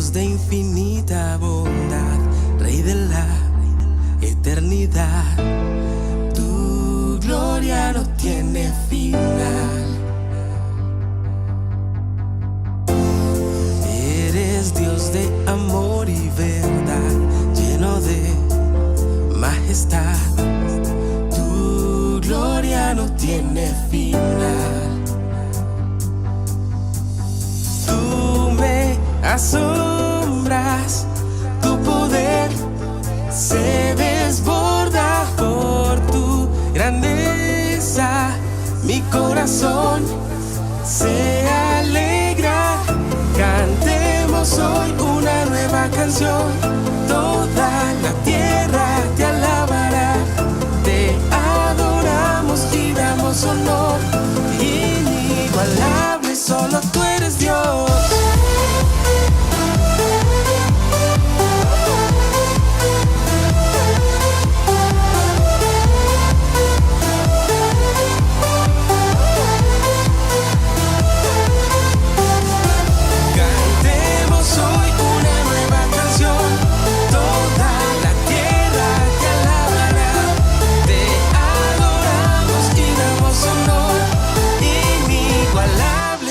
Dios de infinita bondad, Rey de la eternidad. Tu gloria no tiene final. Eres Dios de amor y verdad, lleno de majestad. Tu gloria no tiene final. Tú me asombras, tu poder se desborda por tu grandeza. Mi corazón se alegra. Cantemos hoy una nueva canción. Toda la tierra te alabará. Te adoramos y damos honor. Inigualable, solo tú eres Dios.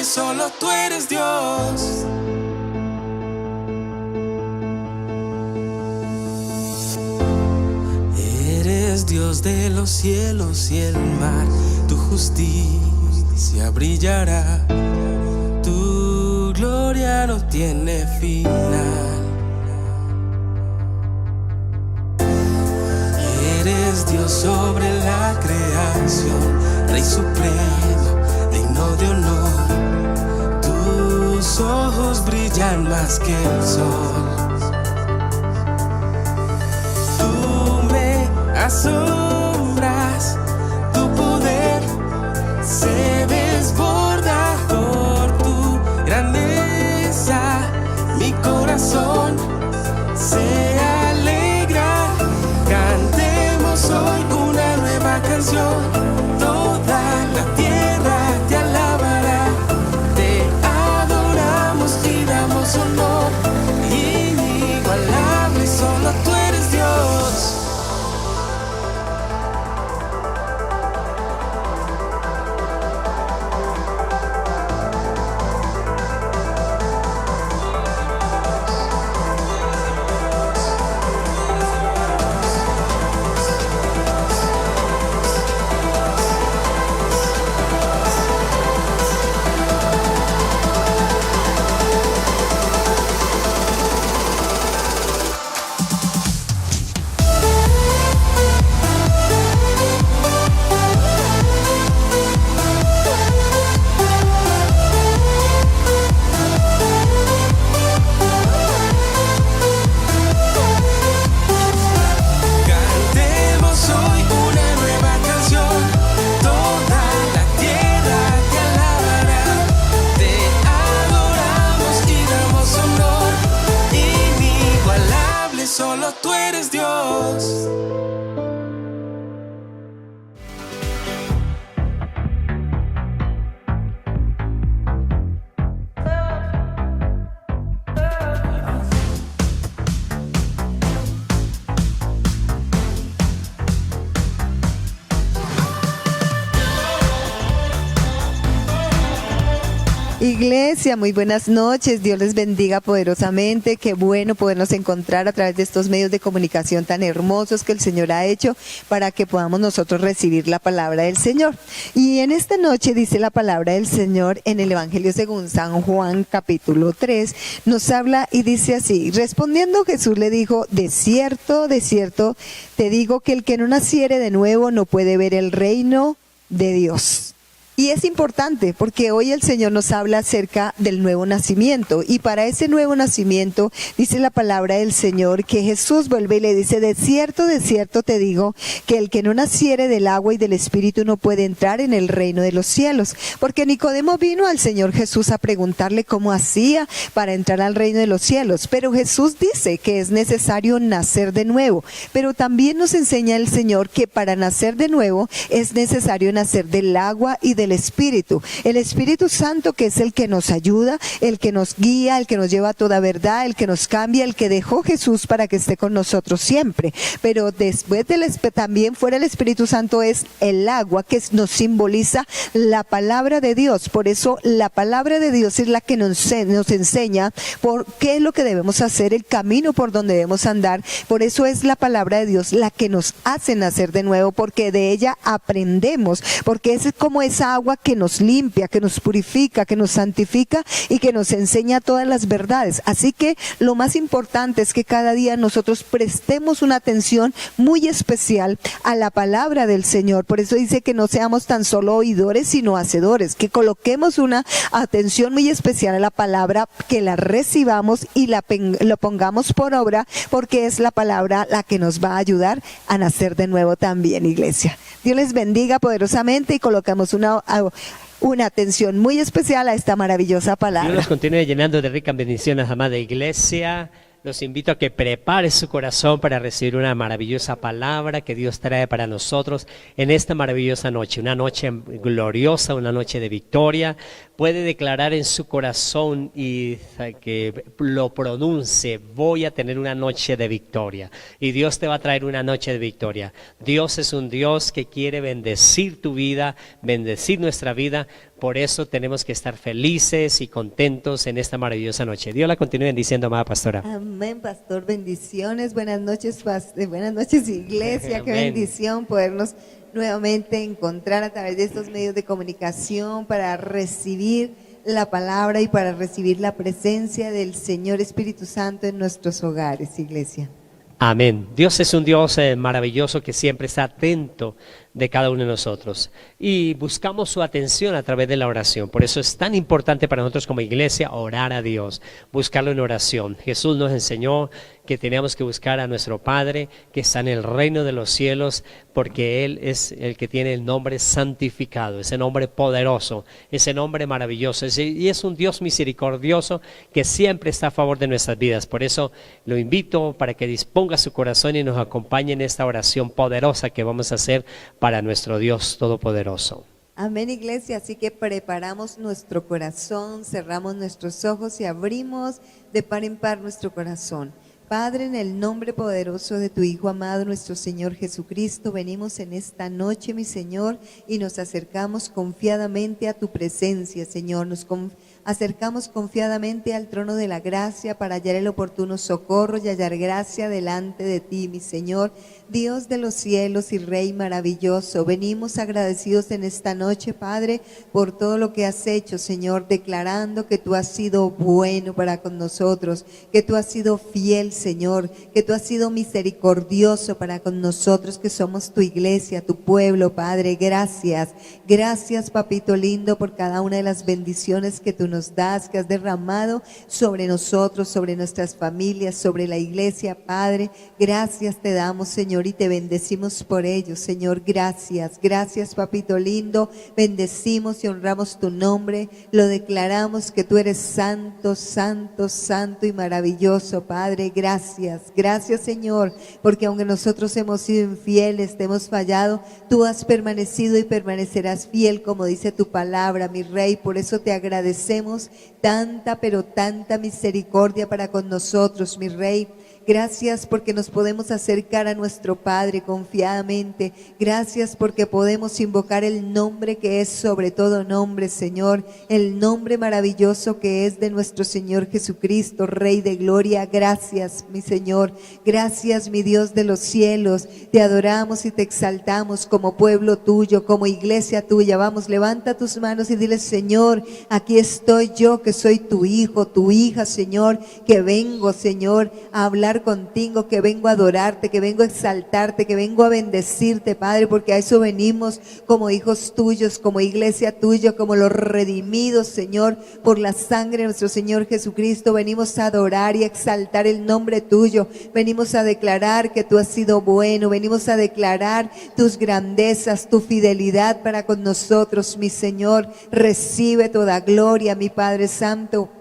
Solo tú eres Dios. Eres Dios de los cielos y el mar. Tu justicia brillará. Tu gloria no tiene final. Eres Dios sobre la creación, Rey supremo, digno de honor. Tus ojos brillan más que el sol. Tú me asombras, tu poder se desborda por tu grandeza. Mi corazón se alegra. Cantemos hoy una nueva canción. Toda la tierra te alabará. Y damos honor. Inigualable, solo tú eres Dios. Solo tú eres Dios. Iglesia, muy buenas noches, Dios les bendiga poderosamente, qué bueno podernos encontrar a través de estos medios de comunicación tan hermosos que el Señor ha hecho para que podamos nosotros recibir la palabra del Señor. Y en esta noche dice la palabra del Señor en el Evangelio según San Juan capítulo 3, nos habla y dice así: respondiendo Jesús le dijo, de cierto, te digo que el que no naciere de nuevo no puede ver el reino de Dios. Y es importante porque hoy el Señor nos habla acerca del nuevo nacimiento, y para ese nuevo nacimiento dice la palabra del Señor que Jesús vuelve y le dice, de cierto te digo que el que no naciere del agua y del Espíritu no puede entrar en el reino de los cielos. Porque Nicodemo vino al Señor Jesús a preguntarle cómo hacía para entrar al reino de los cielos, pero Jesús dice que es necesario nacer de nuevo, pero también nos enseña el Señor que para nacer de nuevo es necesario nacer del agua y del del Espíritu. El Espíritu Santo, que es el que nos ayuda, el que nos guía, el que nos lleva a toda verdad, el que nos cambia, el que dejó Jesús para que esté con nosotros siempre. Pero después también fuera el Espíritu Santo es el agua, que nos simboliza la palabra de Dios. Por eso la palabra de Dios es la que nos enseña por qué es lo que debemos hacer, el camino por donde debemos andar. Por eso es la palabra de Dios la que nos hace nacer de nuevo, porque de ella aprendemos, porque es como esa agua que nos limpia, que nos purifica, que nos santifica y que nos enseña todas las verdades. Así que lo más importante es que cada día nosotros prestemos una atención muy especial a la palabra del Señor. Por eso dice que no seamos tan solo oidores, sino hacedores, que coloquemos una atención muy especial a la palabra, que la recibamos y lo pongamos por obra, porque es la palabra la que nos va a ayudar a nacer de nuevo también, iglesia. Dios les bendiga poderosamente y colocamos una atención muy especial a esta maravillosa palabra. Dios nos continúe llenando de ricas bendiciones, amada iglesia. Los invito a que prepare su corazón para recibir una maravillosa palabra que Dios trae para nosotros en esta maravillosa noche. Una noche gloriosa, una noche de victoria. Puede declarar en su corazón y que lo pronuncie: voy a tener una noche de victoria. Y Dios te va a traer una noche de victoria. Dios es un Dios que quiere bendecir tu vida, bendecir nuestra vida. Por eso tenemos que estar felices y contentos en esta maravillosa noche. Dios la continúe bendiciendo, amada pastora. Amén, pastor. Bendiciones. Buenas noches, iglesia. Qué bendición podernos nuevamente encontrar a través de estos medios de comunicación para recibir la palabra y para recibir la presencia del Señor Espíritu Santo en nuestros hogares, iglesia. Amén. Dios es un Dios maravilloso que siempre está atento de cada uno de nosotros y buscamos su atención a través de la oración. Por eso es tan importante para nosotros como iglesia orar a Dios, buscarlo en oración. Jesús nos enseñó que teníamos que buscar a nuestro Padre que está en el reino de los cielos, porque Él es el que tiene el nombre santificado, ese nombre poderoso, ese nombre maravilloso, y es un Dios misericordioso que siempre está a favor de nuestras vidas. Por eso lo invito para que disponga su corazón y nos acompañe en esta oración poderosa que vamos a hacer para nuestro Dios todopoderoso. Amén, iglesia. Así que preparamos nuestro corazón, cerramos nuestros ojos y abrimos de par en par nuestro corazón. Padre, en el nombre poderoso de tu Hijo amado, nuestro Señor Jesucristo, venimos en esta noche, mi Señor, y nos acercamos confiadamente a tu presencia, Señor. Nos acercamos confiadamente al trono de la gracia para hallar el oportuno socorro y hallar gracia delante de ti, mi Señor, Dios de los cielos y Rey maravilloso. Venimos agradecidos en esta noche, Padre, por todo lo que has hecho, Señor, declarando que tú has sido bueno para con nosotros, que tú has sido fiel, Señor, que tú has sido misericordioso para con nosotros, que somos tu iglesia, tu pueblo, Padre. Gracias, gracias, papito lindo, por cada una de las bendiciones que tú nos das, que has derramado sobre nosotros, sobre nuestras familias, sobre la iglesia, Padre. Gracias te damos, Señor, y te bendecimos por ello, Señor. Gracias, gracias, papito lindo. Bendecimos y honramos tu nombre. Lo declaramos que tú eres santo, santo, santo y maravilloso, Padre. Gracias, gracias, Señor, porque aunque nosotros hemos sido infieles, te hemos fallado, tú has permanecido y permanecerás fiel, como dice tu palabra, mi Rey. Por eso te agradecemos tanta, pero tanta misericordia para con nosotros, mi Rey. Gracias porque nos podemos acercar a nuestro Padre confiadamente. Gracias porque podemos invocar el nombre que es sobre todo nombre, Señor. El nombre maravilloso que es de nuestro Señor Jesucristo, Rey de gloria. Gracias, mi Señor. Gracias, mi Dios de los cielos. Te adoramos y te exaltamos como pueblo tuyo, como iglesia tuya. Vamos, levanta tus manos y dile: Señor, aquí estoy yo, que soy tu hijo, tu hija, Señor, que vengo, Señor, a hablar contigo, que vengo a adorarte, que vengo a exaltarte, que vengo a bendecirte, Padre, porque a eso venimos como hijos tuyos, como iglesia tuya, como los redimidos, Señor, por la sangre de nuestro Señor Jesucristo. Venimos a adorar y a exaltar el nombre tuyo. Venimos a declarar que tú has sido bueno. Venimos a declarar tus grandezas, tu fidelidad para con nosotros, mi Señor. Recibe toda gloria, mi Padre Santo.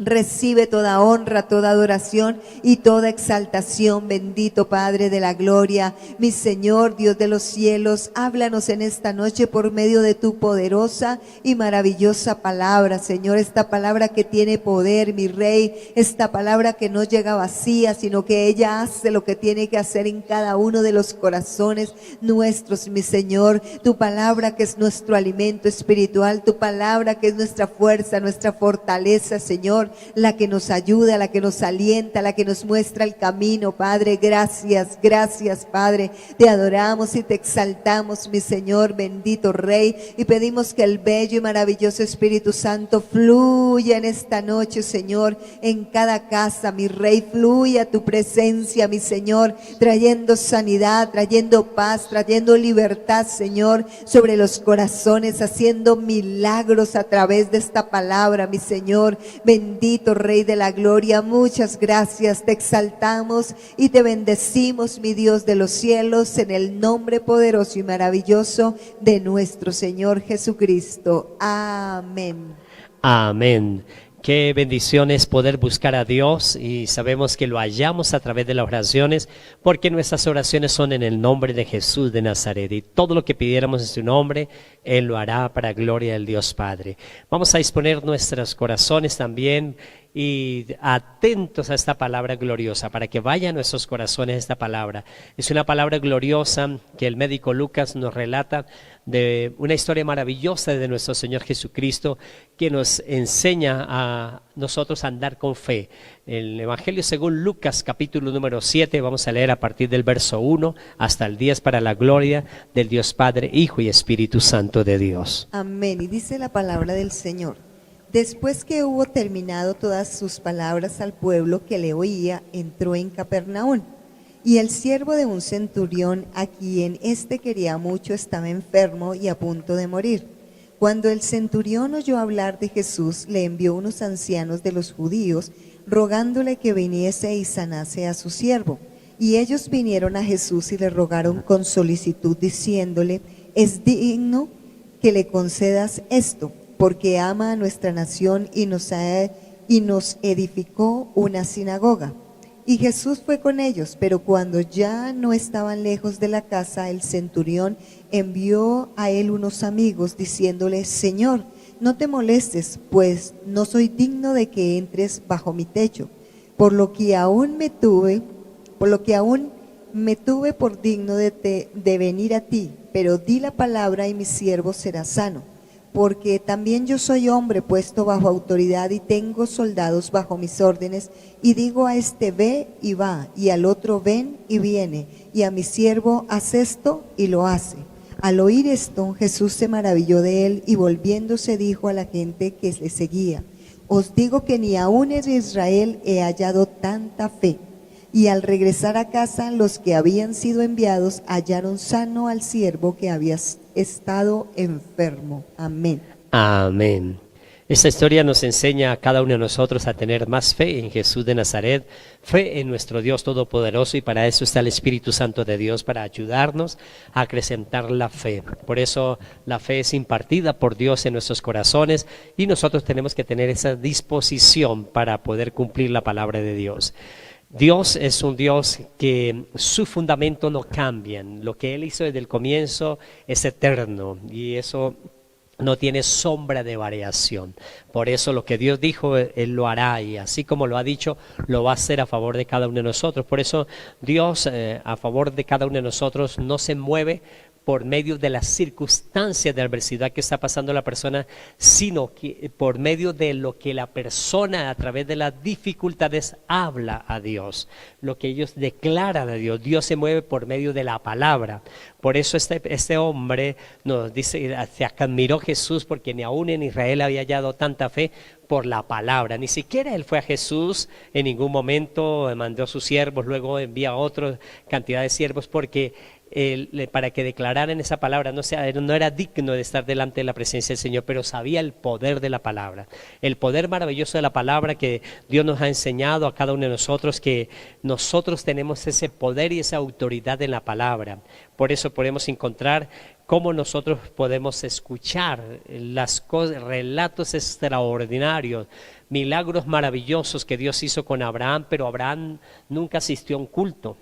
Recibe toda honra, toda adoración y toda exaltación, bendito Padre de la gloria. Mi Señor, Dios de los cielos, háblanos en esta noche por medio de tu poderosa y maravillosa palabra, Señor, esta palabra que tiene poder, mi Rey, esta palabra que no llega vacía, sino que ella hace lo que tiene que hacer en cada uno de los corazones nuestros, mi Señor. Tu palabra que es nuestro alimento espiritual, tu palabra que es nuestra fuerza, nuestra fortaleza, Señor, la que nos ayuda, la que nos alienta, la que nos muestra el camino, Padre. Gracias, gracias, Padre. Te adoramos y te exaltamos, mi Señor, bendito Rey, y pedimos que el bello y maravilloso Espíritu Santo fluya en esta noche, Señor, en cada casa, mi Rey. Fluya tu presencia, mi Señor, trayendo sanidad, trayendo paz, trayendo libertad, Señor, sobre los corazones, haciendo milagros a través de esta palabra, mi Señor. Bendito Rey de la gloria, muchas gracias, te exaltamos y te bendecimos, mi Dios de los cielos, en el nombre poderoso y maravilloso de nuestro Señor Jesucristo. Amén. Amén. Qué bendición es poder buscar a Dios, y sabemos que lo hallamos a través de las oraciones, porque nuestras oraciones son en el nombre de Jesús de Nazaret, y todo lo que pidiéramos en su nombre, Él lo hará para gloria del Dios Padre. Vamos a disponer nuestros corazones también y atentos a esta palabra gloriosa, para que vaya a nuestros corazones esta palabra. Es una palabra gloriosa que el médico Lucas nos relata de una historia maravillosa de nuestro Señor Jesucristo, que nos enseña a nosotros a andar con fe. El Evangelio según Lucas, capítulo número 7, vamos a leer a partir del verso 1 hasta el 10, para la gloria del Dios Padre, Hijo y Espíritu Santo de Dios. Amén. Y dice la palabra del Señor: después que hubo terminado todas sus palabras al pueblo que le oía, entró en Capernaum. Y el siervo de un centurión, a quien éste quería mucho, estaba enfermo y a punto de morir. Cuando el centurión oyó hablar de Jesús, le envió unos ancianos de los judíos, rogándole que viniese y sanase a su siervo. Y ellos vinieron a Jesús y le rogaron con solicitud, diciéndole: es digno que le concedas esto, porque ama a nuestra nación y nos edificó una sinagoga. Y Jesús fue con ellos, pero cuando ya no estaban lejos de la casa, el centurión envió a él unos amigos, diciéndole: Señor, no te molestes, pues no soy digno de que entres bajo mi techo, por lo que aún me tuve por digno de venir a ti, pero di la palabra y mi siervo será sano. Porque también yo soy hombre puesto bajo autoridad y tengo soldados bajo mis órdenes, y digo a este: ve y va, y al otro: ven y viene, y a mi siervo: haz esto, y lo hace. Al oír esto, Jesús se maravilló de él, y volviéndose dijo a la gente que le seguía: os digo que ni aun en Israel he hallado tanta fe. Y al regresar a casa, los que habían sido enviados hallaron sano al siervo que había estado enfermo. Amén. Amén. Esta historia nos enseña a cada uno de nosotros a tener más fe en Jesús de Nazaret, fe en nuestro Dios Todopoderoso, y para eso está el Espíritu Santo de Dios, para ayudarnos a acrecentar la fe. Por eso la fe es impartida por Dios en nuestros corazones, y nosotros tenemos que tener esa disposición para poder cumplir la palabra de Dios. Dios es un Dios que su fundamento no cambia. Lo que Él hizo desde el comienzo es eterno, y eso no tiene sombra de variación. Por eso lo que Dios dijo, Él lo hará, y así como lo ha dicho, lo va a hacer a favor de cada uno de nosotros. Por eso Dios a favor de cada uno de nosotros no se mueve por medio de las circunstancias de adversidad que está pasando la persona, sino que por medio de lo que la persona a través de las dificultades habla a Dios, lo que ellos declaran a Dios. Dios se mueve por medio de la palabra. Por eso este hombre nos dice, se admiró Jesús, porque ni aún en Israel había hallado tanta fe por la palabra. Ni siquiera él fue a Jesús en ningún momento, mandó a sus siervos, luego envía a otra cantidad de siervos, porque para que declararan esa palabra. No era digno de estar delante de la presencia del Señor, pero sabía el poder de la palabra, el poder maravilloso de la palabra que Dios nos ha enseñado a cada uno de nosotros, que nosotros tenemos ese poder y esa autoridad en la palabra. Por eso podemos encontrar cómo nosotros podemos escuchar las cosas, relatos extraordinarios, milagros maravillosos que Dios hizo con Abraham, pero Abraham nunca asistió a un culto.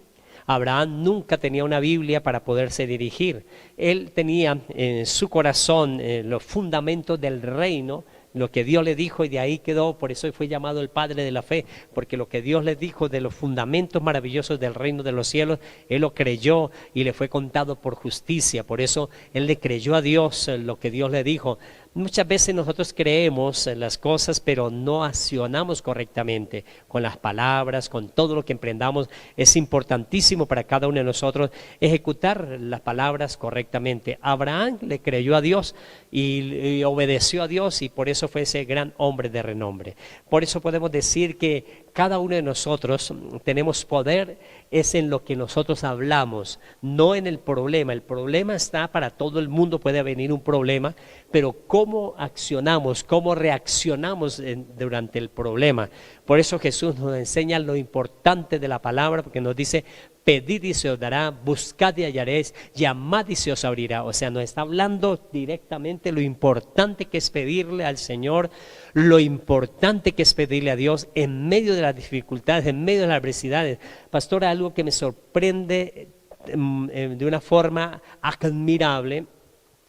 Abraham nunca tenía una Biblia para poderse dirigir. Él tenía en su corazón los fundamentos del reino, lo que Dios le dijo, y de ahí quedó. Por eso fue llamado el padre de la fe, porque lo que Dios le dijo de los fundamentos maravillosos del reino de los cielos, él lo creyó y le fue contado por justicia. Por eso él le creyó a Dios lo que Dios le dijo. Muchas veces nosotros creemos en las cosas, pero no accionamos correctamente con las palabras, con todo lo que emprendamos. Es importantísimo para cada uno de nosotros ejecutar las palabras correctamente. Abraham le creyó a Dios y obedeció a Dios, y por eso fue ese gran hombre de renombre. Por eso podemos decir que cada uno de nosotros tenemos poder, es en lo que nosotros hablamos, no en el problema. El problema está para todo el mundo, puede venir un problema, pero cómo accionamos, cómo reaccionamos durante el problema. Por eso Jesús nos enseña lo importante de la palabra, porque nos dice: pedid y se os dará, buscad y hallaréis, llamad y se os abrirá. O sea, nos está hablando directamente lo importante que es pedirle al Señor, lo importante que es pedirle a Dios en medio de las dificultades, en medio de las adversidades. Pastora, algo que me sorprende de una forma admirable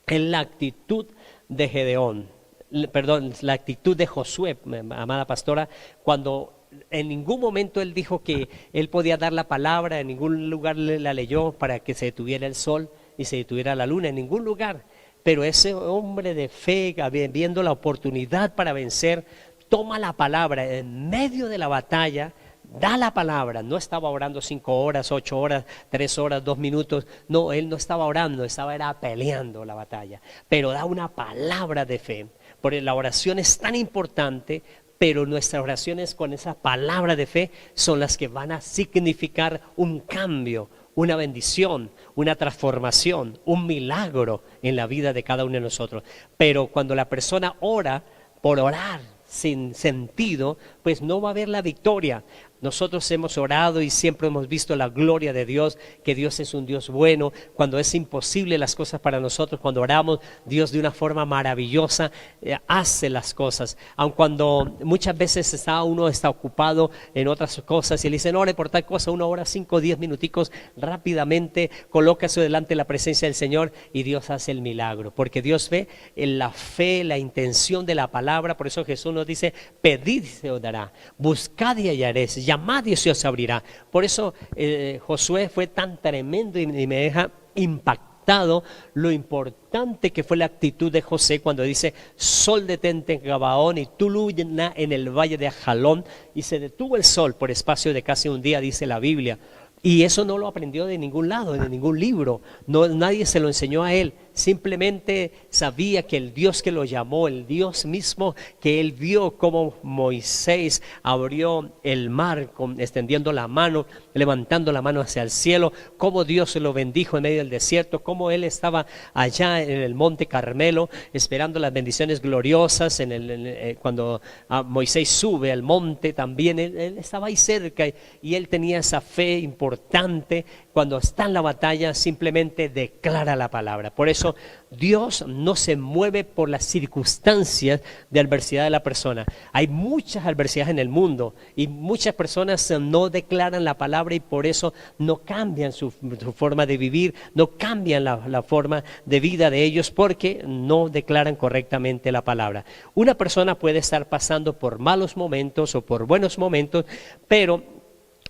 es la actitud de Gedeón, la actitud de Josué, amada pastora, cuando en ningún momento él dijo que él podía dar la palabra, en ningún lugar la leyó para que se detuviera el sol y se detuviera la luna, en ningún lugar. Pero ese hombre de fe, viendo la oportunidad para vencer, toma la palabra en medio de la batalla, da la palabra. No estaba orando 5 horas, 8 horas, 3 horas, 2 minutos. No, él no estaba orando, era peleando la batalla. Pero da una palabra de fe. Porque la oración es tan importante, pero nuestras oraciones con esa palabra de fe son las que van a significar un cambio, una bendición, una transformación, un milagro en la vida de cada uno de nosotros. Pero cuando la persona ora por orar sin sentido, pues no va a haber la victoria. Nosotros hemos orado y siempre hemos visto la gloria de Dios, que Dios es un Dios bueno. Cuando es imposible las cosas para nosotros, cuando oramos, Dios de una forma maravillosa hace las cosas. Aun cuando muchas veces uno está ocupado en otras cosas y le dicen ore por tal cosa, uno ora 5 o 10 minuticos, rápidamente coloca eso delante de la presencia del Señor y Dios hace el milagro. Porque Dios ve en la fe, la intención de la palabra. Por eso Jesús nos dice: pedid y se os dará, buscad y hallaréis, llamad y se os abrirá. Por eso Josué fue tan tremendo y me deja impactado lo importante que fue la actitud de José cuando dice: sol detente en Gabaón y tú luna en el valle de Ajalón. Y se detuvo el sol por espacio de casi un día, dice la Biblia. Y eso no lo aprendió de ningún lado, de ningún libro. No, nadie se lo enseñó a él. Simplemente sabía que el Dios que lo llamó, el Dios mismo que él vio como Moisés abrió el mar extendiendo la mano, levantando la mano hacia el cielo, cómo Dios lo bendijo en medio del desierto, cómo él estaba allá en el monte Carmelo esperando las bendiciones gloriosas cuando Moisés sube al monte también, él estaba ahí cerca y él tenía esa fe importante. Cuando está en la batalla simplemente declara la palabra. Por eso Dios no se mueve por las circunstancias de adversidad de la persona. Hay muchas adversidades en el mundo y muchas personas no declaran la palabra y por eso no cambian su forma de vivir, no cambian la forma de vida de ellos porque no declaran correctamente la palabra. Una persona puede estar pasando por malos momentos o por buenos momentos, pero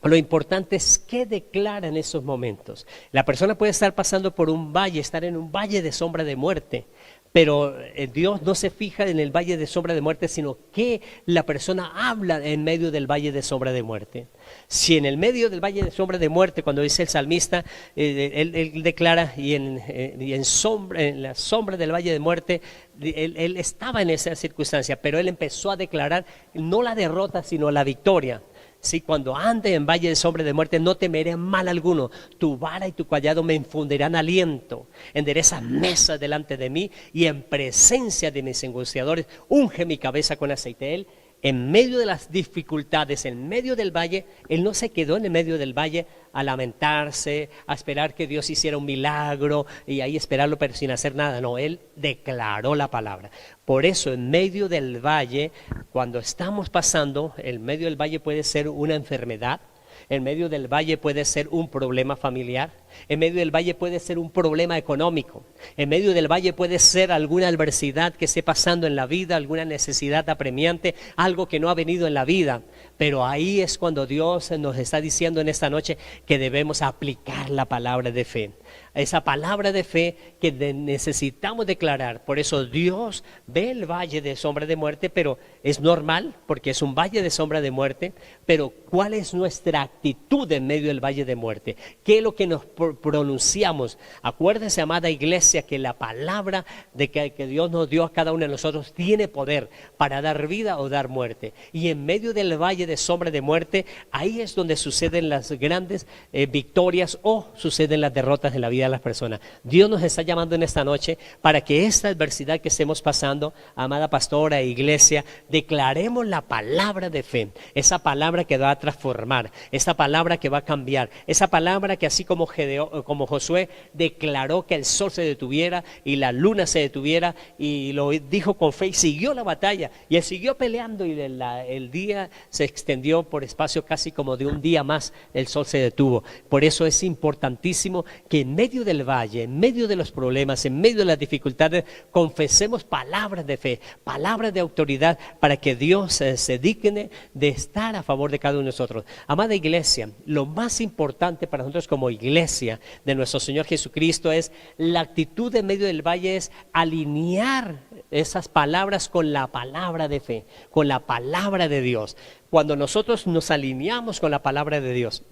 lo importante es qué declara en esos momentos. La persona puede estar pasando por un valle, estar en un valle de sombra de muerte, pero Dios no se fija en el valle de sombra de muerte, sino que la persona habla en medio del valle de sombra de muerte. Si en el medio del valle de sombra de muerte, cuando dice el salmista, él declara, y en la sombra del valle de muerte, él estaba en esa circunstancia, pero él empezó a declarar no la derrota, sino la victoria. Si cuando ande en valle de sombra de muerte, no temeré mal alguno. Tu vara y tu callado me infundirán aliento. Endereza mesa delante de mí y en presencia de mis angustiadores, unge mi cabeza con aceite. Él, en medio de las dificultades, en medio del valle, él no se quedó en el medio del valle a lamentarse, a esperar que Dios hiciera un milagro y ahí esperarlo pero sin hacer nada. No, él declaró la palabra. Por eso en medio del valle, cuando estamos pasando, en medio del valle puede ser una enfermedad, en medio del valle puede ser un problema familiar, en medio del valle puede ser un problema económico, en medio del valle puede ser alguna adversidad que esté pasando en la vida, alguna necesidad apremiante, algo que no ha venido en la vida. Pero ahí es cuando Dios nos está diciendo en esta noche que debemos aplicar la palabra de fe. Esa palabra de fe que necesitamos declarar. Por eso Dios ve el valle de sombra de muerte, pero es normal porque es un valle de sombra de muerte. Pero ¿cuál es nuestra actitud en medio del valle de muerte? ¿Qué es lo que nos pronunciamos? Acuérdense, amada iglesia, que la palabra de que Dios nos dio a cada uno de nosotros tiene poder para dar vida o dar muerte. Y en medio del valle de sombra de muerte, ahí es donde suceden las grandes victorias o suceden las derrotas en la vida de las personas. Dios nos está llamando en esta noche para que esta adversidad que estemos pasando, amada pastora e iglesia, declaremos la palabra de fe, esa palabra que va a transformar, esa palabra que va a cambiar, esa palabra que así como Josué declaró que el sol se detuviera y la luna se detuviera y lo dijo con fe y siguió la batalla y él siguió peleando y el día se extendió por espacio casi como de un día más, el sol se detuvo. Por eso es importantísimo que en medio del valle, en medio de los problemas, en medio de las dificultades, confesemos palabras de fe, palabras de autoridad para que Dios se digne de estar a favor de cada uno de nosotros. Amada iglesia, lo más importante para nosotros como iglesia de nuestro Señor Jesucristo es la actitud en medio del valle, es alinear esas palabras con la palabra de fe, con la palabra de Dios. Cuando nosotros nos alineamos con la palabra de Dios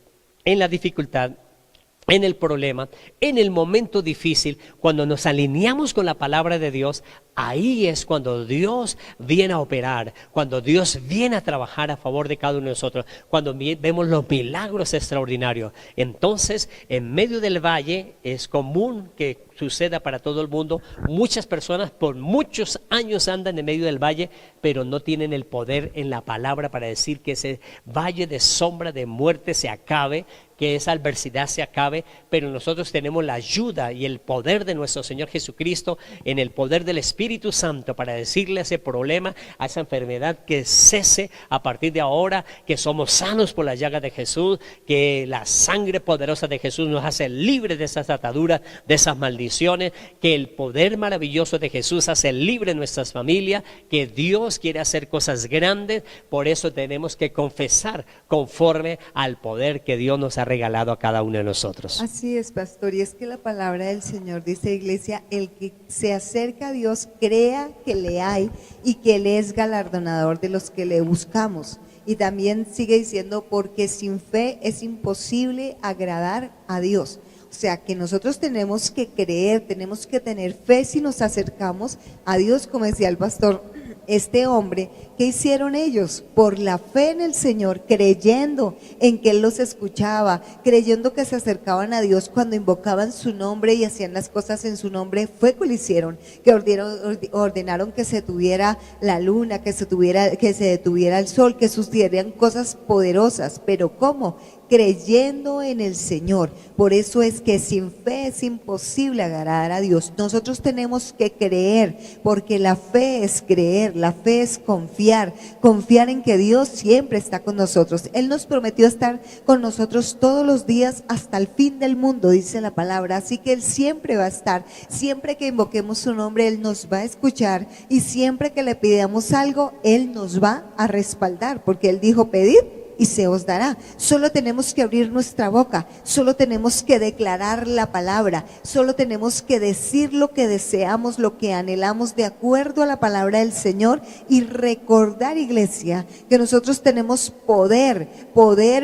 en la dificultad, en el problema, en el momento difícil, cuando nos alineamos con la palabra de Dios, ahí es cuando Dios viene a operar, cuando Dios viene a trabajar a favor de cada uno de nosotros, cuando vemos los milagros extraordinarios. Entonces, en medio del valle es común que suceda para todo el mundo. Muchas personas por muchos años andan en medio del valle, pero no tienen el poder en la palabra para decir que ese valle de sombra de muerte se acabe, que esa adversidad se acabe, pero nosotros tenemos la ayuda y el poder de nuestro Señor Jesucristo, en el poder del Espíritu Santo, para decirle a ese problema, a esa enfermedad, que cese a partir de ahora, que somos sanos por la llaga de Jesús, que la sangre poderosa de Jesús nos hace libres de esas ataduras, de esas maldiciones, que el poder maravilloso de Jesús hace libre nuestras familias, que Dios quiere hacer cosas grandes. Por eso tenemos que confesar conforme al poder que Dios nos ha regalado a cada uno de nosotros. Así es, pastor, y es que la palabra del Señor dice, iglesia, el que se acerca a Dios crea que le hay y que Él es galardonador de los que le buscamos. Y también sigue diciendo, porque sin fe es imposible agradar a Dios. O sea que nosotros tenemos que creer, tenemos que tener fe si nos acercamos a Dios, como decía el pastor. Este hombre, ¿qué hicieron ellos? Por la fe en el Señor, creyendo en que Él los escuchaba, creyendo que se acercaban a Dios cuando invocaban su nombre y hacían las cosas en su nombre, fue que lo hicieron, que ordenaron que se tuviera la luna, que se detuviera el sol, que sucedieran cosas poderosas. ¿Pero cómo? Creyendo en el Señor. Por eso es que sin fe es imposible agradar a Dios. Nosotros tenemos que creer, porque la fe es creer, la fe es confiar en que Dios siempre está con nosotros. Él nos prometió estar con nosotros todos los días hasta el fin del mundo, dice la palabra. Así que Él siempre va a estar, siempre que invoquemos su nombre, Él nos va a escuchar, y siempre que le pidamos algo, Él nos va a respaldar, porque Él dijo: pedid y se os dará. Solo tenemos que abrir nuestra boca, solo tenemos que declarar la palabra, solo tenemos que decir lo que deseamos, lo que anhelamos de acuerdo a la palabra del Señor, y recordar, iglesia, que nosotros tenemos poder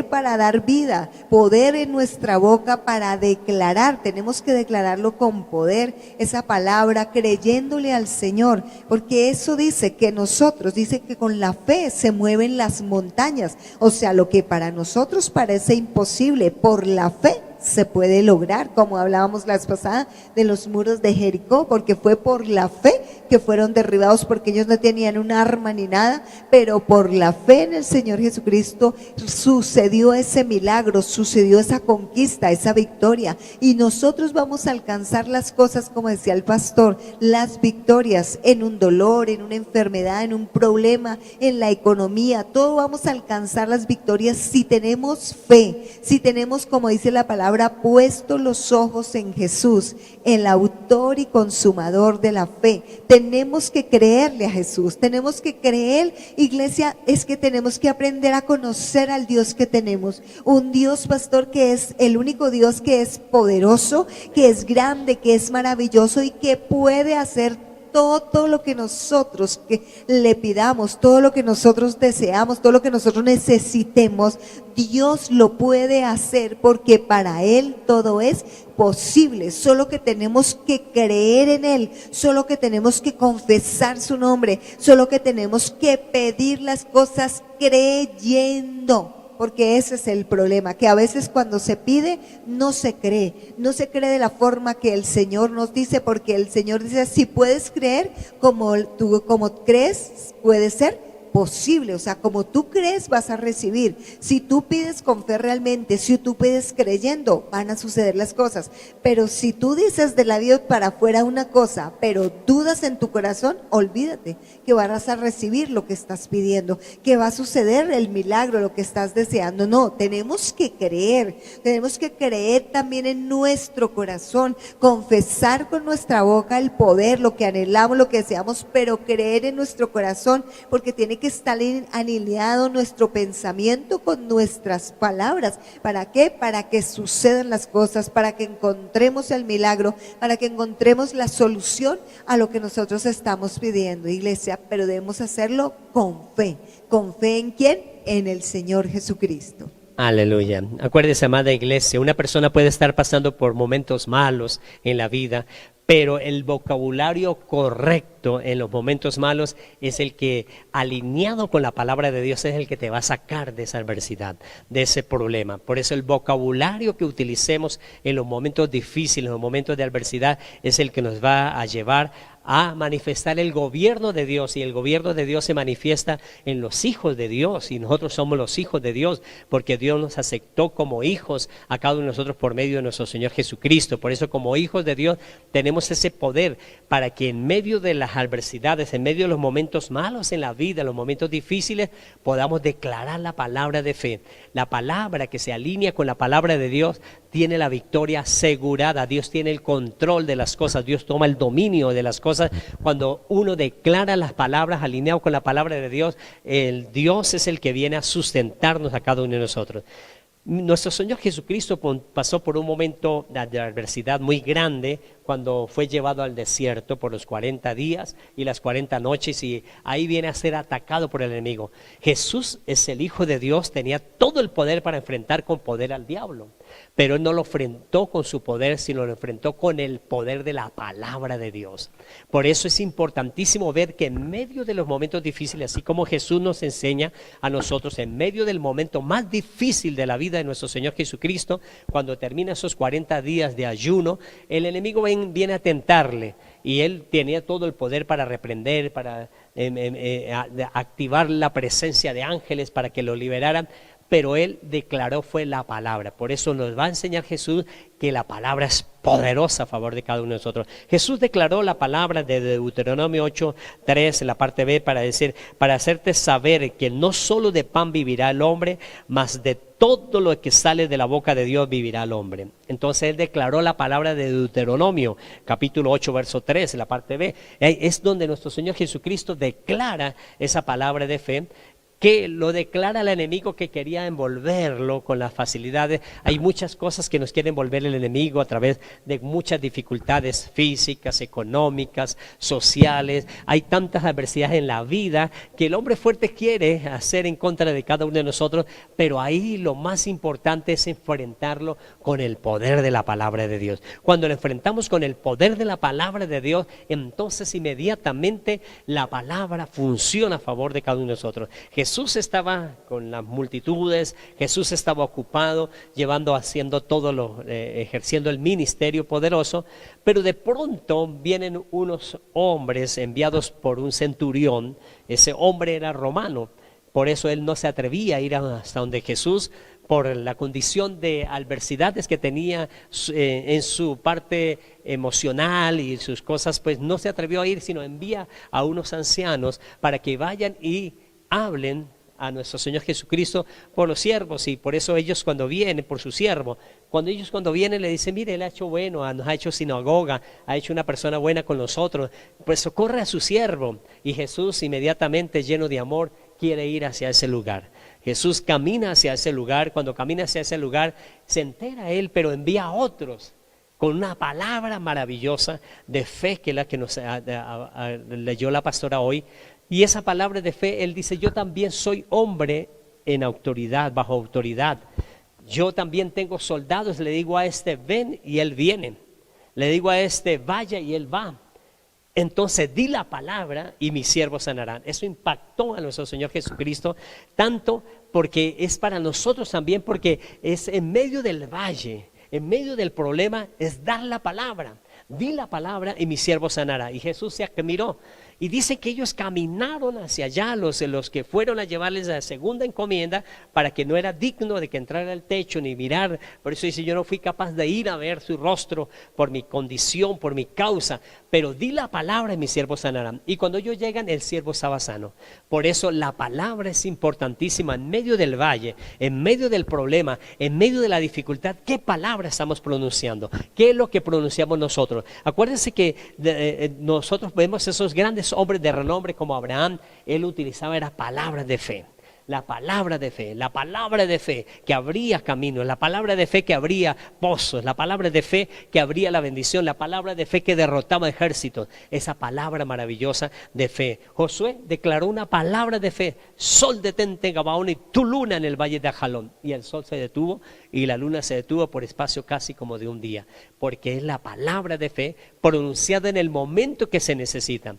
para dar vida, poder en nuestra boca para declarar. Tenemos que declararlo con poder, esa palabra, creyéndole al Señor, porque eso dice que nosotros, dice que con la fe se mueven las montañas. O sea sea, lo que para nosotros parece imposible, por la fe se puede lograr, como hablábamos la vez pasada de los muros de Jericó, porque fue por la fe que fueron derribados, porque ellos no tenían un arma ni nada, pero por la fe en el Señor Jesucristo sucedió ese milagro, sucedió esa conquista, esa victoria, y nosotros vamos a alcanzar las cosas, como decía el pastor, las victorias en un dolor, en una enfermedad, en un problema, en la economía, todo vamos a alcanzar las victorias si tenemos fe, si tenemos, como dice la palabra, puesto los ojos en Jesús, el autor y consumador de la fe. Tenemos que creerle a Jesús, tenemos que creer, iglesia, es que tenemos que aprender a conocer al Dios que tenemos, un Dios, pastor, que es el único Dios que es poderoso, que es grande, que es maravilloso y que puede hacer todo lo que nosotros que le pidamos, todo lo que nosotros deseamos, todo lo que nosotros necesitemos, Dios lo puede hacer, porque para Él todo es posible. Solo que tenemos que creer en Él, solo que tenemos que confesar su nombre, solo que tenemos que pedir las cosas creyendo. Porque ese es el problema, que a veces cuando se pide no se cree de la forma que el Señor nos dice, porque el Señor dice, si puedes creer como crees, puede ser posible, o sea, como tú crees vas a recibir. Si tú pides con fe realmente, si tú pides creyendo, van a suceder las cosas. Pero si tú dices de la vida para afuera una cosa, pero dudas en tu corazón, olvídate que vas a recibir lo que estás pidiendo, que va a suceder el milagro, lo que estás deseando. No, tenemos que creer también en nuestro corazón, confesar con nuestra boca el poder, lo que anhelamos, lo que deseamos, pero creer en nuestro corazón, porque tiene que estar alineado nuestro pensamiento con nuestras palabras. ¿Para qué? Para que sucedan las cosas, para que encontremos el milagro, para que encontremos la solución a lo que nosotros estamos pidiendo, iglesia, pero debemos hacerlo con fe. ¿Con fe en quién? En el Señor Jesucristo. Aleluya. Acuérdese, amada iglesia, una persona puede estar pasando por momentos malos en la vida, pero el vocabulario correcto en los momentos malos es el que, alineado con la palabra de Dios, es el que te va a sacar de esa adversidad, de ese problema. Por eso el vocabulario que utilicemos en los momentos difíciles, en los momentos de adversidad, es el que nos va a llevar a manifestar el gobierno de Dios, y el gobierno de Dios se manifiesta en los hijos de Dios, y nosotros somos los hijos de Dios porque Dios nos aceptó como hijos a cada uno de nosotros por medio de nuestro Señor Jesucristo. Por eso, como hijos de Dios, tenemos ese poder para que en medio de las adversidades, en medio de los momentos malos en la vida, los momentos difíciles, podamos declarar la palabra de fe. La palabra que se alinea con la palabra de Dios tiene la victoria asegurada. Dios tiene el control de las cosas, Dios toma el dominio de las cosas. Cuando uno declara las palabras alineado con la palabra de Dios, el Dios es el que viene a sustentarnos a cada uno de nosotros. Nuestro Señor Jesucristo pasó por un momento de adversidad muy grande cuando fue llevado al desierto por los 40 días y las 40 noches, y ahí viene a ser atacado por el enemigo. Jesús es el Hijo de Dios, tenía todo el poder para enfrentar con poder al diablo, pero Él no lo enfrentó con su poder, sino lo enfrentó con el poder de la palabra de Dios. Por eso es importantísimo ver que en medio de los momentos difíciles, así como Jesús nos enseña a nosotros, en medio del momento más difícil de la vida de nuestro Señor Jesucristo, cuando termina esos 40 días de ayuno, el enemigo viene a tentarle, y Él tenía todo el poder para reprender, para activar la presencia de ángeles para que lo liberaran, pero Él declaró fue la palabra. Por eso nos va a enseñar Jesús que la palabra es poderosa a favor de cada uno de nosotros. Jesús declaró la palabra de Deuteronomio 8:3 en la parte B para decir, para hacerte saber que no solo de pan vivirá el hombre, mas de todo lo que sale de la boca de Dios vivirá el hombre. Entonces Él declaró la palabra de Deuteronomio, capítulo 8, verso 3, en la parte B. Es donde nuestro Señor Jesucristo declara esa palabra de fe, que lo declara el enemigo, que quería envolverlo con las facilidades. Hay muchas cosas que nos quiere envolver el enemigo a través de muchas dificultades físicas, económicas, sociales. Hay tantas adversidades en la vida que el hombre fuerte quiere hacer en contra de cada uno de nosotros, pero ahí lo más importante es enfrentarlo con el poder de la palabra de Dios. Cuando lo enfrentamos con el poder de la palabra de Dios, entonces inmediatamente la palabra funciona a favor de cada uno de nosotros. Jesús Jesús estaba con las multitudes, Jesús estaba ocupado, haciendo todo ejerciendo el ministerio poderoso, pero de pronto vienen unos hombres enviados por un centurión. Ese hombre era romano, por eso él no se atrevía a ir hasta donde Jesús, por la condición de adversidades que tenía en su parte emocional y sus cosas, pues no se atrevió a ir, sino envía a unos ancianos para que vayan y hablen a nuestro Señor Jesucristo por los siervos. Y por eso ellos cuando vienen, por su siervo, cuando vienen le dicen: mire, él ha hecho bueno, nos ha hecho sinagoga, ha hecho una persona buena con nosotros, pues socorre a su siervo. Y Jesús, inmediatamente lleno de amor, quiere ir hacia ese lugar. Jesús camina hacia ese lugar. Cuando camina hacia ese lugar, se entera él, pero envía a otros con una palabra maravillosa de fe, que es la que nos leyó la pastora hoy. Y esa palabra de fe, él dice: yo también soy hombre en autoridad, bajo autoridad. Yo también tengo soldados. Le digo a este: ven, y él viene. Le digo a este: vaya, y él va. Entonces di la palabra y mis siervos sanarán. Eso impactó a nuestro Señor Jesucristo, tanto porque es para nosotros también, porque es en medio del valle, en medio del problema, es dar la palabra. Di la palabra y mi siervo sanará. Y Jesús se admiró. Y dice que ellos caminaron hacia allá, los que fueron a llevarles la segunda encomienda, para que no era digno de que entrara al techo ni mirar. Por eso dice: yo no fui capaz de ir a ver su rostro por mi condición, por mi causa, pero di la palabra y mis siervos sanarán. Y cuando ellos llegan, el siervo estaba sano. Por eso la palabra es importantísima en medio del valle, en medio del problema, en medio de la dificultad. ¿Qué palabra estamos pronunciando? ¿Qué es lo que pronunciamos nosotros? Acuérdense que nosotros vemos esos grandes hombres de renombre como Abraham. Él utilizaba era palabras de fe. La palabra de fe, la palabra de fe que abría caminos, la palabra de fe que abría pozos, la palabra de fe que abría la bendición, la palabra de fe que derrotaba ejércitos. Esa palabra maravillosa de fe. Josué declaró una palabra de fe: sol detente en Gabaón y tu luna en el valle de Ajalón. Y el sol se detuvo y la luna se detuvo por espacio casi como de un día, porque es la palabra de fe pronunciada en el momento que se necesita.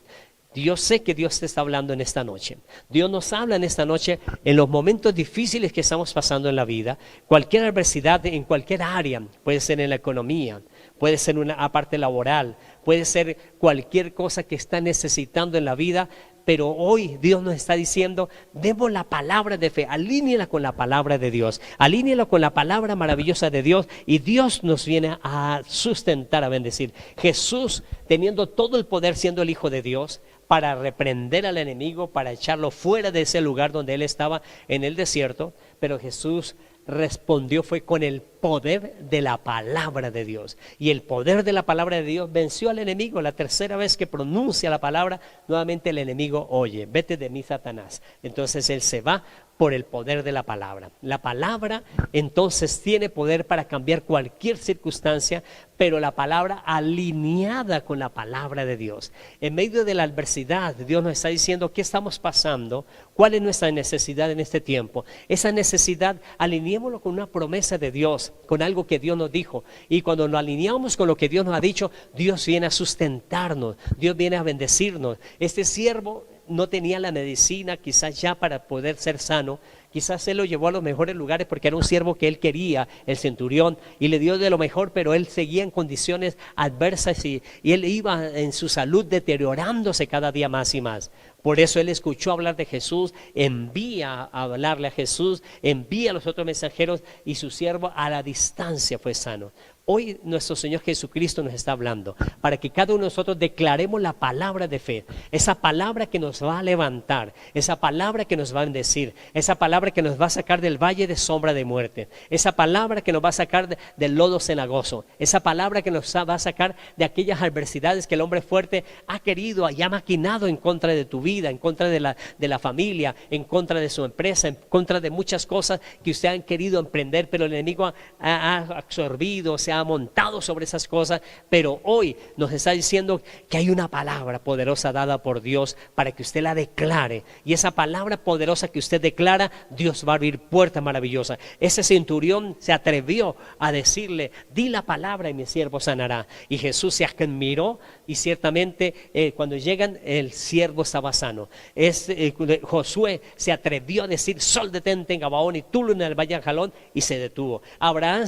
Yo sé que Dios te está hablando en esta noche. Dios nos habla en esta noche en los momentos difíciles que estamos pasando en la vida. Cualquier adversidad en cualquier área, puede ser en la economía, puede ser una parte laboral, puede ser cualquier cosa que está necesitando en la vida. Pero hoy Dios nos está diciendo: demos la palabra de fe, alíñela con la palabra de Dios, alíñela con la palabra maravillosa de Dios, y Dios nos viene a sustentar, a bendecir. Jesús, teniendo todo el poder, siendo el Hijo de Dios, para reprender al enemigo, para echarlo fuera de ese lugar donde él estaba en el desierto, pero Jesús respondió fue con el poder de la palabra de Dios. Y el poder de la palabra de Dios venció al enemigo. La tercera vez que pronuncia la palabra, nuevamente el enemigo oye: vete de mí, Satanás. Entonces él se va por el poder de la palabra. La palabra entonces tiene poder para cambiar cualquier circunstancia, pero la palabra alineada con la palabra de Dios. En medio de la adversidad, Dios nos está diciendo qué estamos pasando, cuál es nuestra necesidad en este tiempo. Esa necesidad, alineémoslo con una promesa de Dios, con algo que Dios nos dijo. Y cuando nos alineamos con lo que Dios nos ha dicho, Dios viene a sustentarnos, Dios viene a bendecirnos. Este siervo no tenía la medicina quizás ya para poder ser sano. Quizás él lo llevó a los mejores lugares porque era un siervo que él quería, el centurión, y le dio de lo mejor, pero él seguía en condiciones adversas y él iba en su salud deteriorándose cada día más y más. Por eso él escuchó hablar de Jesús, envía a hablarle a Jesús, envía a los otros mensajeros, y su siervo a la distancia fue sano. Hoy nuestro Señor Jesucristo nos está hablando para que cada uno de nosotros declaremos la palabra de fe, esa palabra que nos va a levantar, esa palabra que nos va a bendecir, esa palabra que nos va a sacar del valle de sombra de muerte, esa palabra que nos va a sacar del lodo cenagoso, esa palabra que nos va a sacar de aquellas adversidades que el hombre fuerte ha querido y ha maquinado en contra de tu vida, en contra de la familia, en contra de su empresa, en contra de muchas cosas que usted han querido emprender, pero el enemigo ha absorbido, se ha ha montado sobre esas cosas, pero hoy nos está diciendo que hay una palabra poderosa dada por Dios para que usted la declare, y esa palabra poderosa que usted declara, Dios va a abrir puertas maravillosas. Ese centurión se atrevió a decirle: di la palabra y mi siervo sanará, y Jesús se admiró, y ciertamente cuando llegan el siervo estaba sano. Josué se atrevió a decir: sol detente en Gabaón y Tulo en el valle de Jalón, y se detuvo. Abraham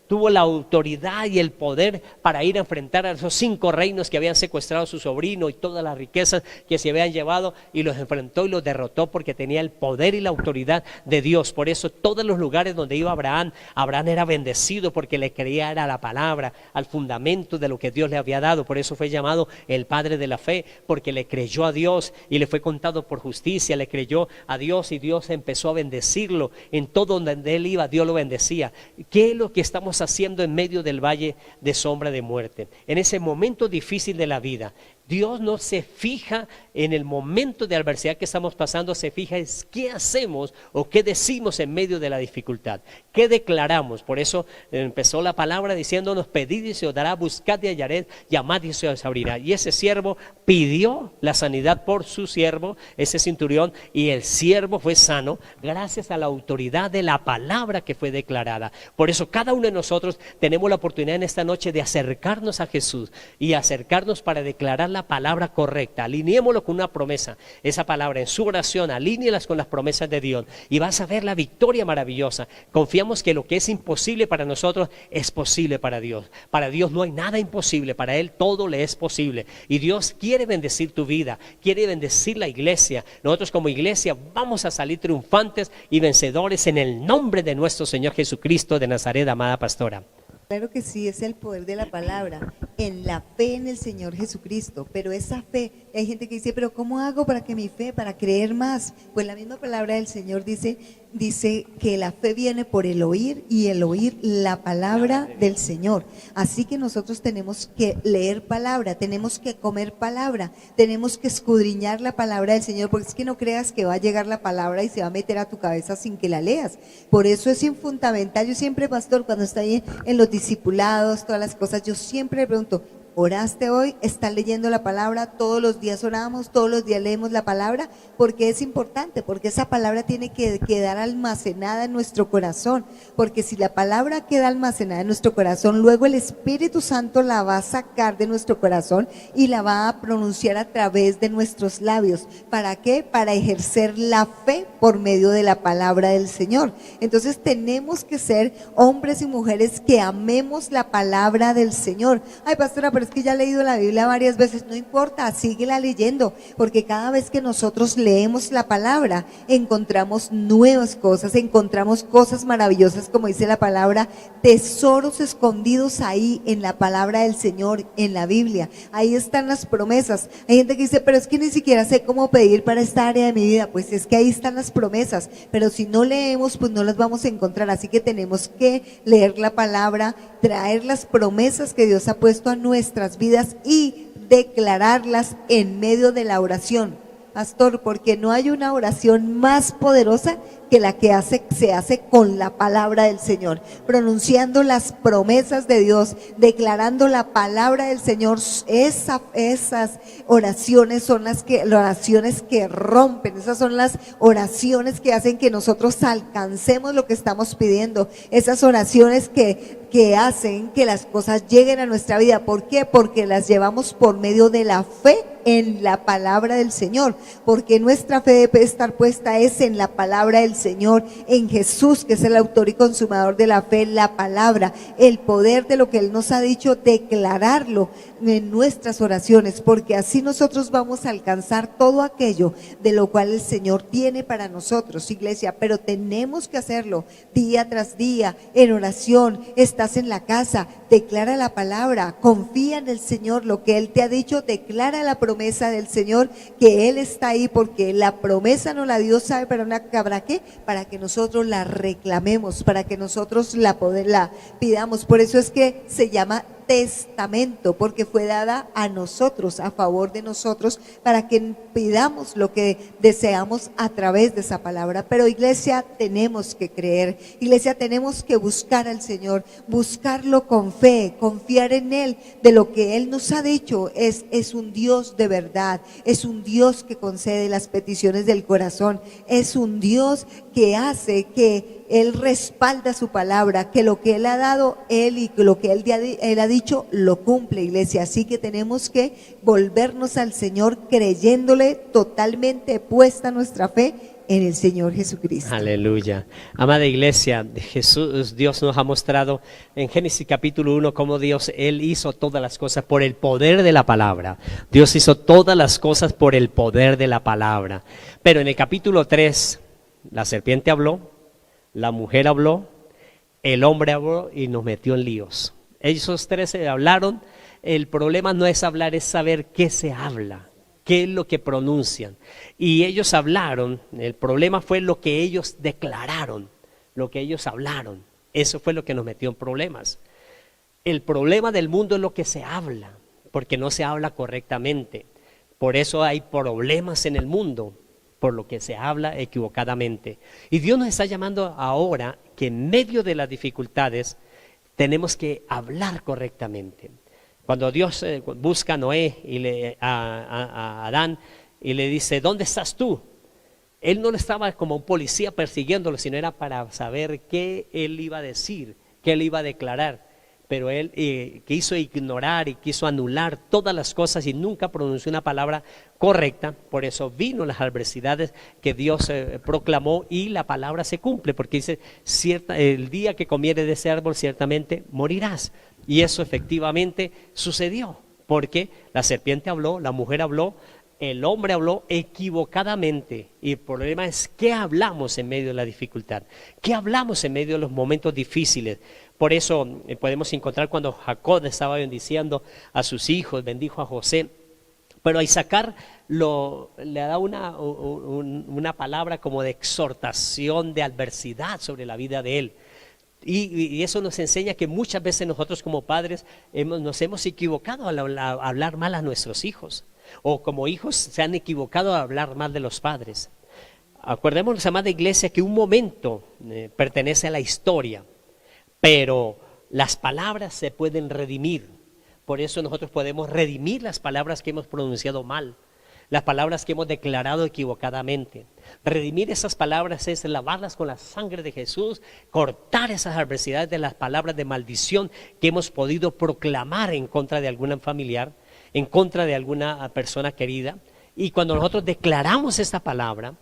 tuvo la autoridad y el poder para ir a enfrentar a esos 5 reinos que habían secuestrado a su sobrino y todas las riquezas que se habían llevado, y los enfrentó y los derrotó porque tenía el poder y la autoridad de Dios. Por eso todos los lugares donde iba Abraham era bendecido, porque le creía a la palabra, al fundamento de lo que Dios le había dado. Por eso fue llamado el padre de la fe, porque le creyó a Dios y le fue contado por justicia. Le creyó a Dios y Dios empezó a bendecirlo. En todo donde él iba, Dios lo bendecía. ¿Qué es lo que estamos haciendo en medio del valle de sombra de muerte? En ese momento difícil de la vida, Dios no se fija en el momento de adversidad que estamos pasando, se fija en qué hacemos o qué decimos en medio de la dificultad, qué declaramos. Por eso empezó la palabra diciéndonos: pedid y se os dará, buscad y hallaréis, llamad y se os abrirá. Y ese siervo pidió la sanidad por su siervo, ese centurión, y el siervo fue sano gracias a la autoridad de la palabra que fue declarada. Por eso cada uno de nosotros tenemos la oportunidad en esta noche de acercarnos a Jesús y acercarnos para declarar la palabra correcta. Alineémoslo con una promesa, esa palabra en su oración, alínealas con las promesas de Dios y vas a ver la victoria maravillosa. Confiamos que lo que es imposible para nosotros es posible para Dios. Para Dios no hay nada imposible, para Él todo le es posible, y Dios quiere bendecir tu vida, quiere bendecir la iglesia. Nosotros como iglesia vamos a salir triunfantes y vencedores en el nombre de nuestro Señor Jesucristo de Nazaret, amada pastora. Claro que sí, es el poder de la palabra, en la fe en el Señor Jesucristo. Pero esa fe, hay gente que dice: pero ¿cómo hago para que mi fe, para creer más? Pues la misma palabra del Señor dice que la fe viene por el oír, y el oír la palabra del Señor. Así que nosotros tenemos que leer palabra, tenemos que comer palabra, tenemos que escudriñar la palabra del Señor, porque es que no creas que va a llegar la palabra y se va a meter a tu cabeza sin que la leas. Por eso es fundamental. Yo siempre, pastor, cuando estoy en los discipulados, todas las cosas, yo siempre le pregunto: ¿oraste hoy? ¿Estás leyendo la palabra? Todos los días oramos, todos los días leemos la palabra, porque es importante, porque esa palabra tiene que quedar almacenada en nuestro corazón, porque si la palabra queda almacenada en nuestro corazón, luego el Espíritu Santo la va a sacar de nuestro corazón y la va a pronunciar a través de nuestros labios. ¿Para qué? Para ejercer la fe por medio de la palabra del Señor. Entonces tenemos que ser hombres y mujeres que amemos la palabra del Señor. Ay, pastora, pero es que ya he leído la Biblia varias veces. No importa, síguela leyendo, porque cada vez que nosotros leemos la palabra, encontramos nuevas cosas, encontramos cosas maravillosas, como dice la palabra, tesoros escondidos ahí en la palabra del Señor, en la Biblia. Ahí están las promesas. Hay gente que dice: pero es que ni siquiera sé cómo pedir para esta área de mi vida. Pues es que ahí están las promesas, pero si no leemos, pues no las vamos a encontrar. Así que tenemos que leer la palabra, traer las promesas que Dios ha puesto a nuestras vidas y declararlas en medio de la oración. Pastor, porque no hay una oración más poderosa que la que se hace con la palabra del Señor, pronunciando las promesas de Dios, declarando la palabra del Señor. Esas oraciones son las oraciones que rompen, esas son las oraciones que hacen que nosotros alcancemos lo que estamos pidiendo, esas oraciones que hacen que las cosas lleguen a nuestra vida. ¿Por qué? Porque las llevamos por medio de la fe en la palabra del Señor, porque nuestra fe debe estar puesta en la palabra del Señor, en Jesús, que es el autor y consumador de la fe, la palabra, el poder de lo que Él nos ha dicho, declararlo en nuestras oraciones, porque así nosotros vamos a alcanzar todo aquello de lo cual el Señor tiene para nosotros, iglesia. Pero tenemos que hacerlo día tras día, en oración. Estás en la casa, declara la palabra, confía en el Señor, lo que Él te ha dicho, declara la promesa del Señor, que Él está ahí, porque la promesa no la dio, ¿sabe para qué? Para que nosotros la reclamemos, para que nosotros la pidamos. Por eso es que se llama testamento, porque fue dada a nosotros, a favor de nosotros, para que pidamos lo que deseamos a través de esa palabra. Pero iglesia, tenemos que creer, iglesia, tenemos que buscar al Señor, buscarlo con fe, confiar en Él, de lo que Él nos ha dicho. Es un Dios de verdad, es un Dios que concede las peticiones del corazón, es un Dios que hace que Él respalda su palabra, que lo que Él ha dado, Él, y lo que Él ha dicho, lo cumple, iglesia. Así que tenemos que volvernos al Señor creyéndole, totalmente puesta nuestra fe en el Señor Jesucristo. Aleluya. Amada iglesia, Jesús, Dios nos ha mostrado en Génesis capítulo 1 cómo Dios, Él hizo todas las cosas por el poder de la palabra. Dios hizo todas las cosas por el poder de la palabra. Pero en el capítulo 3, la serpiente habló, la mujer habló, el hombre habló y nos metió en líos. Esos tres hablaron. El problema no es hablar, es saber qué se habla, qué es lo que pronuncian. Y ellos hablaron, el problema fue lo que ellos declararon, lo que ellos hablaron. Eso fue lo que nos metió en problemas. El problema del mundo es lo que se habla, porque no se habla correctamente. Por eso hay problemas en el mundo, por lo que se habla equivocadamente. Y Dios nos está llamando ahora que en medio de las dificultades tenemos que hablar correctamente. Cuando Dios busca a Noé y a Adán y le dice, ¿dónde estás tú? Él no estaba como un policía persiguiéndolo, sino era para saber qué él iba a decir, qué él iba a declarar. Pero él quiso ignorar y quiso anular todas las cosas y nunca pronunció una palabra correcta. Por eso vino las adversidades que Dios proclamó, y la palabra se cumple, porque dice, el día que comieres de ese árbol ciertamente morirás. Y eso efectivamente sucedió, porque la serpiente habló, la mujer habló, el hombre habló equivocadamente. Y el problema es qué hablamos en medio de la dificultad, qué hablamos en medio de los momentos difíciles. Por eso podemos encontrar cuando Jacob estaba bendiciendo a sus hijos, bendijo a José, pero a Isaacar le da una palabra como de exhortación, de adversidad sobre la vida de él. Y eso nos enseña que muchas veces nosotros como padres nos hemos equivocado al hablar mal a nuestros hijos, o como hijos se han equivocado al hablar mal de los padres. Acordémonos, amada iglesia, que un momento pertenece a la historia, pero las palabras se pueden redimir. Por eso nosotros podemos redimir las palabras que hemos pronunciado mal, las palabras que hemos declarado equivocadamente. Redimir esas palabras es lavarlas con la sangre de Jesús, cortar esas adversidades de las palabras de maldición que hemos podido proclamar en contra de algún familiar, en contra de alguna persona querida. Y cuando nosotros declaramos esta palabra,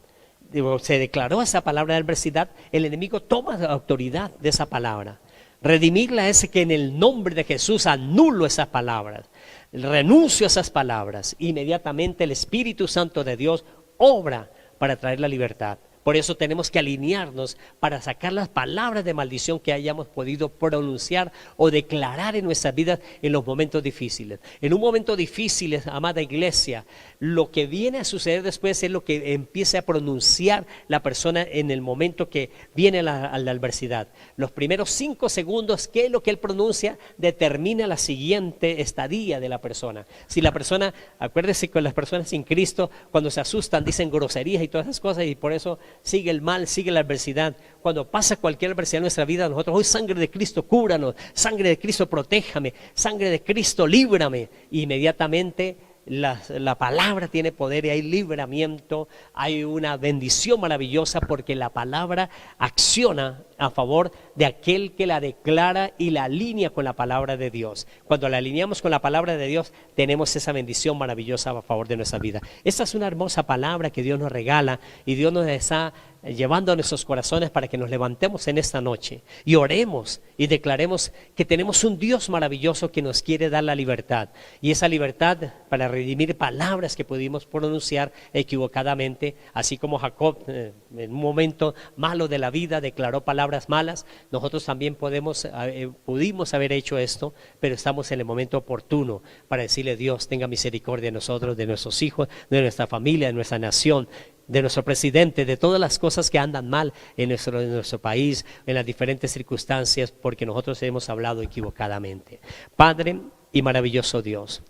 se declaró esa palabra de adversidad, el enemigo toma la autoridad de esa palabra. Redimirla es que en el nombre de Jesús anulo esas palabras, renuncio a esas palabras. Inmediatamente el Espíritu Santo de Dios obra para traer la libertad. Por eso tenemos que alinearnos para sacar las palabras de maldición que hayamos podido pronunciar o declarar en nuestras vidas en los momentos difíciles. En un momento difícil, amada iglesia, lo que viene a suceder después es lo que empiece a pronunciar la persona en el momento que viene a la adversidad. Los primeros 5 segundos, ¿qué es lo que él pronuncia? Determina la siguiente estadía de la persona. Si la persona, acuérdese que las personas sin Cristo, cuando se asustan, dicen groserías y todas esas cosas, y por eso sigue el mal, sigue la adversidad. Cuando pasa cualquier adversidad en nuestra vida, nosotros, hoy sangre de Cristo, cúbranos, sangre de Cristo, protéjame, sangre de Cristo, líbrame. Inmediatamente la palabra tiene poder y hay libramiento, hay una bendición maravillosa, porque la palabra acciona a favor de aquel que la declara y la alinea con la palabra de Dios. Cuando la alineamos con la palabra de Dios, tenemos esa bendición maravillosa a favor de nuestra vida. Esta es una hermosa palabra que Dios nos regala, y Dios nos está llevando a nuestros corazones para que nos levantemos en esta noche y oremos y declaremos que tenemos un Dios maravilloso que nos quiere dar la libertad, y esa libertad para redimir palabras que pudimos pronunciar equivocadamente, así como Jacob en un momento malo de la vida declaró palabras malas. Nosotros también pudimos haber hecho esto, pero estamos en el momento oportuno para decirle: Dios, tenga misericordia de nosotros, de nuestros hijos, de nuestra familia, de nuestra nación. de nuestro presidente, de todas las cosas que andan mal en nuestro país, en las diferentes circunstancias, porque nosotros hemos hablado equivocadamente. Padre y maravilloso Dios,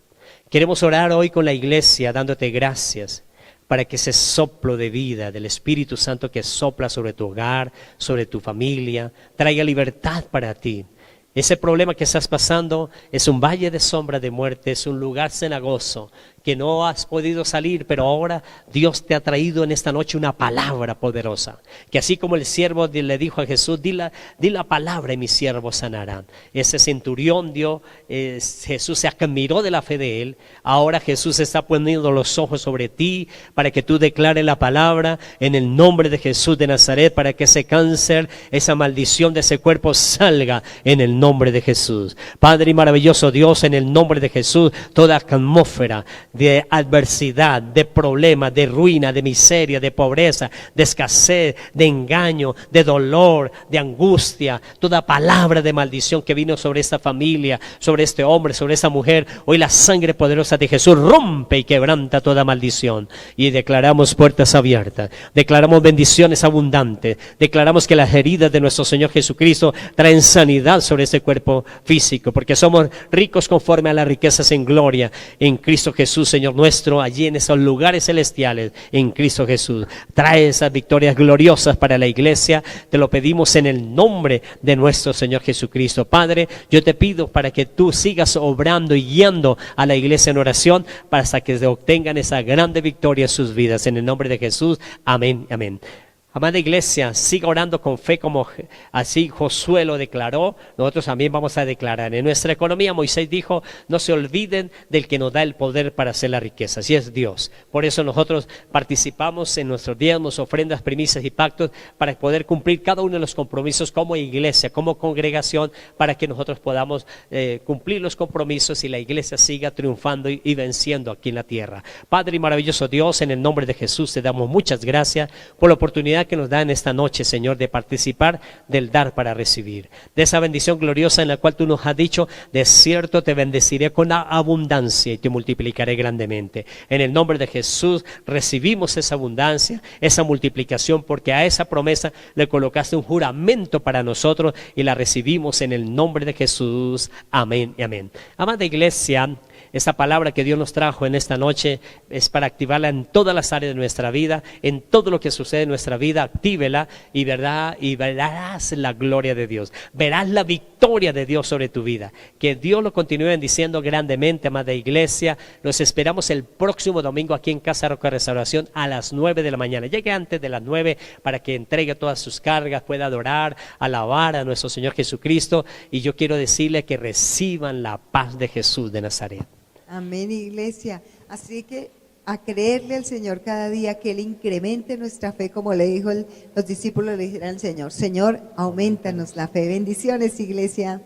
queremos orar hoy con la iglesia dándote gracias para que ese soplo de vida del Espíritu Santo que sopla sobre tu hogar, sobre tu familia, traiga libertad para ti. Ese problema que estás pasando es un valle de sombra de muerte, es un lugar cenagoso que no has podido salir, pero ahora Dios te ha traído en esta noche una palabra poderosa, que así como el siervo le dijo a Jesús, di la palabra y mi siervo sanará. Ese centurión Jesús se admiró de la fe de él. Ahora Jesús está poniendo los ojos sobre ti para que tú declares la palabra en el nombre de Jesús de Nazaret, para que ese cáncer, esa maldición de ese cuerpo salga en el nombre de Jesús. Padre y maravilloso Dios, en el nombre de Jesús, toda atmósfera de adversidad, de problema, de ruina, de miseria, de pobreza, de escasez, de engaño, de dolor, de angustia, toda palabra de maldición que vino sobre esta familia, sobre este hombre, sobre esta mujer, hoy la sangre poderosa de Jesús rompe y quebranta toda maldición y declaramos puertas abiertas, declaramos bendiciones abundantes, declaramos que las heridas de nuestro Señor Jesucristo traen sanidad sobre este cuerpo físico, porque somos ricos conforme a las riquezas en gloria en Cristo Jesús, Señor nuestro, allí en esos lugares celestiales en Cristo Jesús. Trae esas victorias gloriosas para la iglesia, te lo pedimos en el nombre de nuestro Señor Jesucristo. Padre, yo te pido para que tú sigas obrando y guiando a la iglesia en oración para hasta que obtengan esa grande victoria en sus vidas, en el nombre de Jesús, amén, amén. Amada iglesia, siga orando con fe como así Josué lo declaró. Nosotros también vamos a declarar. En nuestra economía Moisés dijo, no se olviden del que nos da el poder para hacer la riqueza, así es Dios. Por eso nosotros participamos en nuestros diezmos, ofrendas, primicias y pactos para poder cumplir cada uno de los compromisos como iglesia, como congregación, para que nosotros podamos cumplir los compromisos y la iglesia siga triunfando y venciendo aquí en la tierra. Padre y maravilloso Dios, en el nombre de Jesús te damos muchas gracias por la oportunidad que nos da en esta noche, Señor, de participar del dar para recibir, de esa bendición gloriosa en la cual tú nos has dicho, de cierto te bendeciré con abundancia y te multiplicaré grandemente. En el nombre de Jesús recibimos esa abundancia, esa multiplicación, porque a esa promesa le colocaste un juramento para nosotros y la recibimos en el nombre de Jesús, amén y amén. Amada iglesia, esta palabra que Dios nos trajo en esta noche es para activarla en todas las áreas de nuestra vida, en todo lo que sucede en nuestra vida, actívela y verás la gloria de Dios, verás la victoria de Dios sobre tu vida. Que Dios lo continúe bendiciendo grandemente, amada iglesia. Los esperamos el próximo domingo aquí en Casa Roca Restauración a las 9 de la mañana. Llegue antes de las 9 para que entregue todas sus cargas, pueda adorar, alabar a nuestro Señor Jesucristo. Y yo quiero decirle que reciban la paz de Jesús de Nazaret. Amén, iglesia. Así que a creerle al Señor cada día, que Él incremente nuestra fe, como le dijo los discípulos, le dijeron al Señor, Señor, aumentanos la fe. Bendiciones, iglesia.